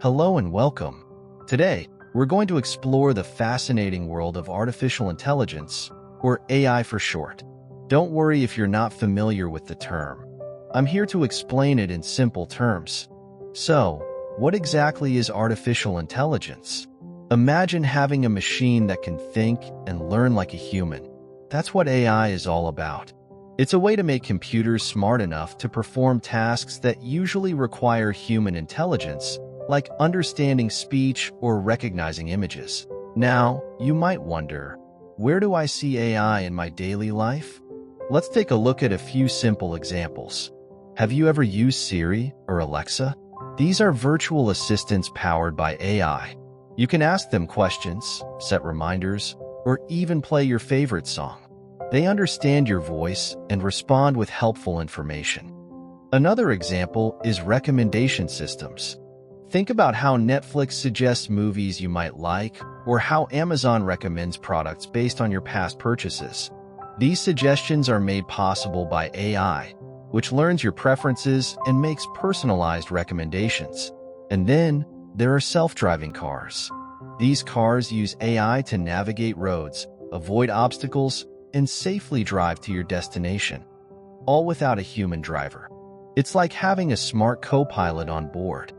Hello and welcome. Today, we're going to explore the fascinating world of artificial intelligence, or AI for short. Don't worry if you're not familiar with the term. I'm here to explain it in simple terms. So, what exactly is artificial intelligence? Imagine having a machine that can think and learn like a human. That's what AI is all about. It's a way to make computers smart enough to perform tasks that usually require human intelligence, like understanding speech or recognizing images. Now, you might wonder, where do I see AI in my daily life? Let's take a look at a few simple examples. Have you ever used Siri or Alexa? These are virtual assistants powered by AI. You can ask them questions, set reminders, or even play your favorite song. They understand your voice and respond with helpful information. Another example is recommendation systems. Think about how Netflix suggests movies you might like, or how Amazon recommends products based on your past purchases. These suggestions are made possible by AI, which learns your preferences and makes personalized recommendations. And then, there are self-driving cars. These cars use AI to navigate roads, avoid obstacles, and safely drive to your destination, all without a human driver. It's like having a smart co-pilot on board.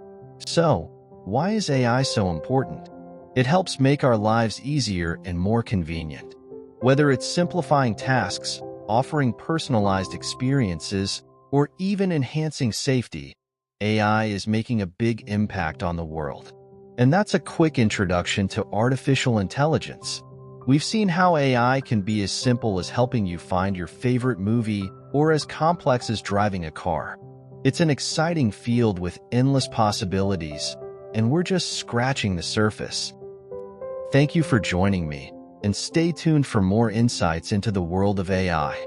So, why is AI so important? It helps make our lives easier and more convenient. Whether it's simplifying tasks, offering personalized experiences, or even enhancing safety, AI is making a big impact on the world. And that's a quick introduction to artificial intelligence. We've seen how AI can be as simple as helping you find your favorite movie or as complex as driving a car. It's an exciting field with endless possibilities, and we're just scratching the surface. Thank you for joining me, and stay tuned for more insights into the world of AI.